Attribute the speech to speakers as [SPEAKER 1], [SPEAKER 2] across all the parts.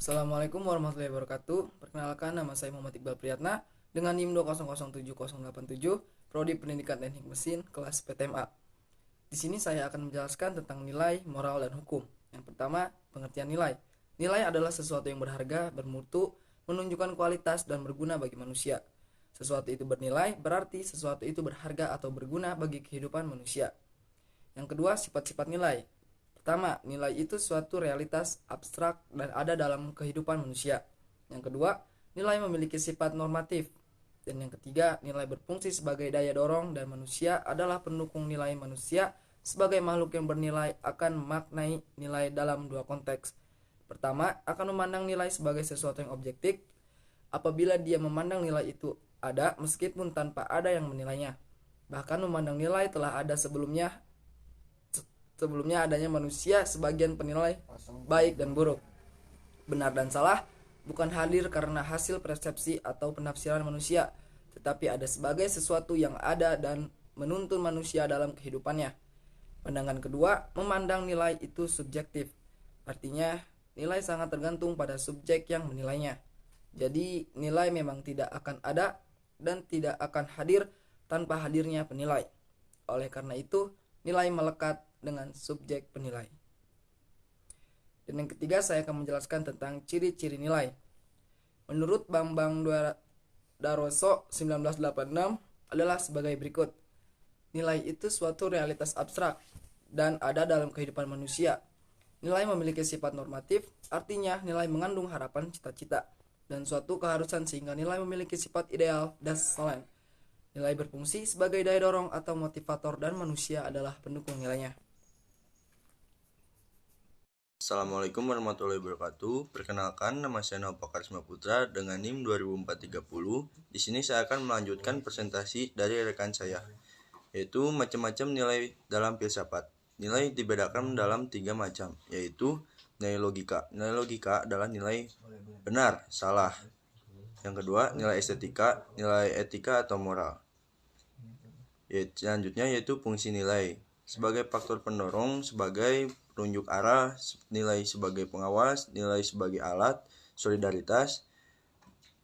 [SPEAKER 1] Assalamualaikum warahmatullahi wabarakatuh. Perkenalkan, nama saya Muhammad Iqbal Priyatna dengan NIM 2007087, Prodi Pendidikan Teknik Mesin, kelas PTMA. Di sini saya akan menjelaskan tentang nilai, moral, dan hukum. Yang pertama, pengertian nilai. Nilai adalah sesuatu yang berharga, bermutu, menunjukkan kualitas dan berguna bagi manusia. Sesuatu itu bernilai berarti sesuatu itu berharga atau berguna bagi kehidupan manusia. Yang kedua, sifat-sifat nilai. Pertama, nilai itu suatu realitas abstrak dan ada dalam kehidupan manusia. Yang kedua, nilai memiliki sifat normatif. Dan yang ketiga, nilai berfungsi sebagai daya dorong dan manusia adalah pendukung nilai. Manusia sebagai makhluk yang bernilai akan memaknai nilai dalam dua konteks. Pertama, akan memandang nilai sebagai sesuatu yang objektif apabila dia memandang nilai itu ada meskipun tanpa ada yang menilainya. Bahkan memandang nilai telah ada sebelumnya adanya manusia sebagian penilai baik dan buruk, benar dan salah bukan hadir karena hasil persepsi atau penafsiran manusia, tetapi ada sebagai sesuatu yang ada dan menuntun manusia dalam kehidupannya. Pandangan kedua, memandang nilai itu subjektif. Artinya, nilai sangat tergantung pada subjek yang menilainya. Jadi, nilai memang tidak akan ada dan tidak akan hadir tanpa hadirnya penilai. Oleh karena itu, nilai melekat dengan subjek penilai. Dan yang ketiga, saya akan menjelaskan tentang ciri-ciri nilai. Menurut Bambang Daroso 1986 adalah sebagai berikut. Nilai itu suatu realitas abstrak dan ada dalam kehidupan manusia. Nilai memiliki sifat normatif, artinya nilai mengandung harapan, cita-cita, dan suatu keharusan sehingga nilai memiliki sifat ideal dan solen. Nilai berfungsi sebagai daya dorong atau motivator dan manusia adalah pendukung nilainya.
[SPEAKER 2] Assalamualaikum warahmatullahi wabarakatuh. Perkenalkan, nama saya Nova Karisma Putra dengan NIM 20430. Di sini saya akan melanjutkan presentasi dari rekan saya, yaitu macam-macam nilai dalam filsafat. Nilai dibedakan dalam 3 macam, yaitu nilai logika. Nilai logika adalah nilai benar, salah. Yang kedua, nilai estetika, nilai etika atau moral. Selanjutnya yaitu fungsi nilai. Sebagai faktor pendorong, sebagai penunjuk arah, nilai sebagai pengawas, nilai sebagai alat, solidaritas,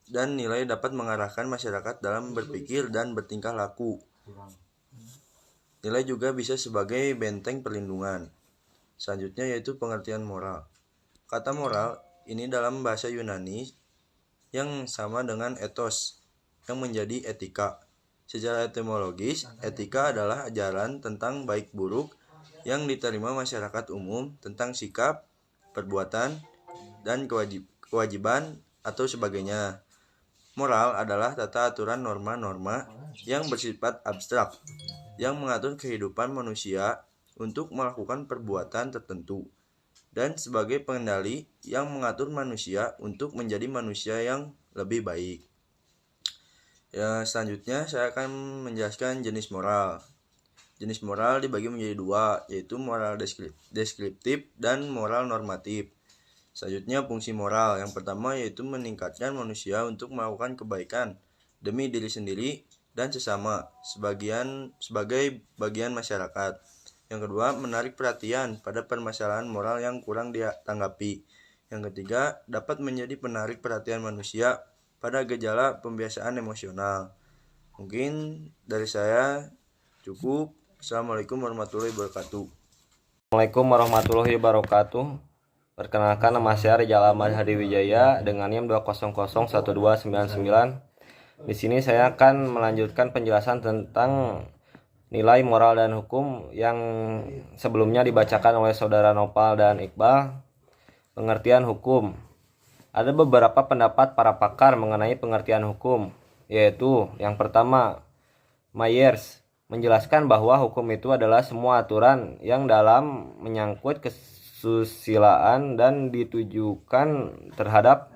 [SPEAKER 2] dan nilai dapat mengarahkan masyarakat dalam berpikir dan bertingkah laku. Nilai juga bisa sebagai benteng perlindungan. Selanjutnya yaitu pengertian moral. Kata moral ini dalam bahasa Yunani yang sama dengan ethos, yang menjadi etika. Secara etimologis, etika adalah ajaran tentang baik buruk yang diterima masyarakat umum tentang sikap, perbuatan, dan kewajiban atau sebagainya. Moral adalah tata aturan norma-norma yang bersifat abstrak, yang mengatur kehidupan manusia untuk melakukan perbuatan tertentu, dan sebagai pengendali yang mengatur manusia untuk menjadi manusia yang lebih baik. Selanjutnya saya akan menjelaskan jenis moral. Jenis moral dibagi menjadi 2, yaitu moral deskriptif dan moral normatif. Selanjutnya fungsi moral. Yang pertama yaitu meningkatkan manusia untuk melakukan kebaikan demi diri sendiri dan sesama sebagai bagian masyarakat. Yang kedua, menarik perhatian pada permasalahan moral yang kurang ditanggapi. Yang ketiga, dapat menjadi penarik perhatian manusia pada gejala pembiasaan emosional. Mungkin dari saya cukup. Assalamualaikum warahmatullahi wabarakatuh.
[SPEAKER 3] Assalamualaikum warahmatullahi wabarakatuh. Perkenalkan, nama saya Rizal Ahmad Hadi Wijaya dengan NIM 2001299. Di sini saya akan melanjutkan penjelasan tentang nilai, moral, dan hukum yang sebelumnya dibacakan oleh saudara Nopal dan Iqbal. Pengertian hukum. Ada beberapa pendapat para pakar mengenai pengertian hukum, yaitu yang pertama, Myers menjelaskan bahwa hukum itu adalah semua aturan yang dalam menyangkut kesusilaan dan ditujukan terhadap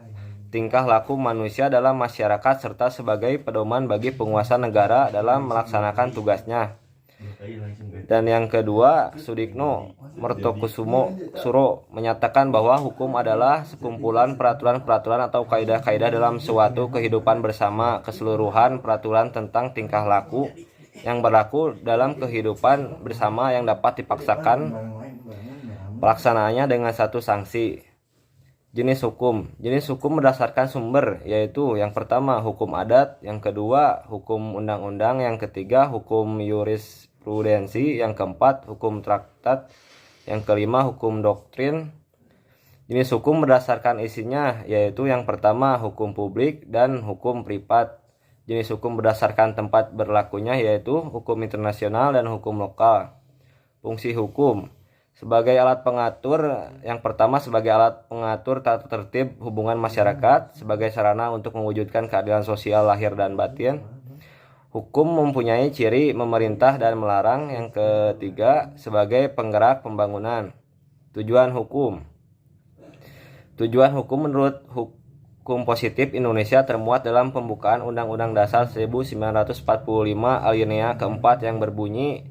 [SPEAKER 3] tingkah laku manusia dalam masyarakat serta sebagai pedoman bagi penguasa negara dalam melaksanakan tugasnya. Dan yang kedua, Sudikno Mertokusumo Suro menyatakan bahwa hukum adalah sekumpulan peraturan-peraturan atau kaidah-kaidah dalam suatu kehidupan bersama, keseluruhan peraturan tentang tingkah laku yang berlaku dalam kehidupan bersama yang dapat dipaksakan pelaksanaannya dengan satu sanksi. Jenis hukum. Jenis hukum berdasarkan sumber, yaitu yang pertama hukum adat, yang kedua hukum undang-undang, yang ketiga hukum jurisprudensi, yang keempat hukum traktat, yang kelima hukum doktrin. Jenis hukum berdasarkan isinya, yaitu yang pertama hukum publik dan hukum privat. Jenis hukum berdasarkan tempat berlakunya, yaitu hukum internasional dan hukum lokal. Fungsi hukum. Sebagai alat pengatur, yang pertama sebagai alat pengatur tata tertib hubungan masyarakat, sebagai sarana untuk mewujudkan keadilan sosial lahir dan batin. Hukum mempunyai ciri memerintah dan melarang. Yang ketiga, sebagai penggerak pembangunan. Tujuan hukum. Tujuan hukum menurut hukum positif Indonesia termuat dalam pembukaan Undang-Undang Dasar 1945 alinea keempat yang berbunyi,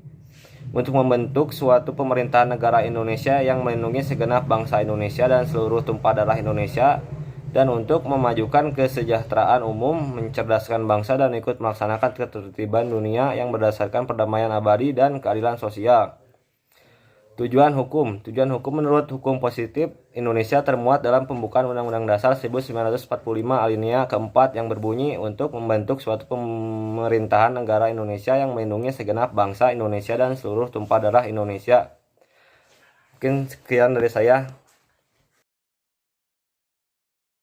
[SPEAKER 3] untuk membentuk suatu pemerintahan negara Indonesia yang melindungi segenap bangsa Indonesia dan seluruh tumpah darah Indonesia, dan untuk memajukan kesejahteraan umum, mencerdaskan bangsa, dan ikut melaksanakan ketertiban dunia yang berdasarkan perdamaian abadi dan keadilan sosial. Tujuan hukum. Tujuan hukum menurut hukum positif Indonesia termuat dalam pembukaan Undang-Undang Dasar 1945 alinea keempat yang berbunyi, untuk membentuk suatu pemerintahan negara Indonesia yang melindungi segenap bangsa Indonesia dan seluruh tumpah darah Indonesia. Mungkin sekian dari saya.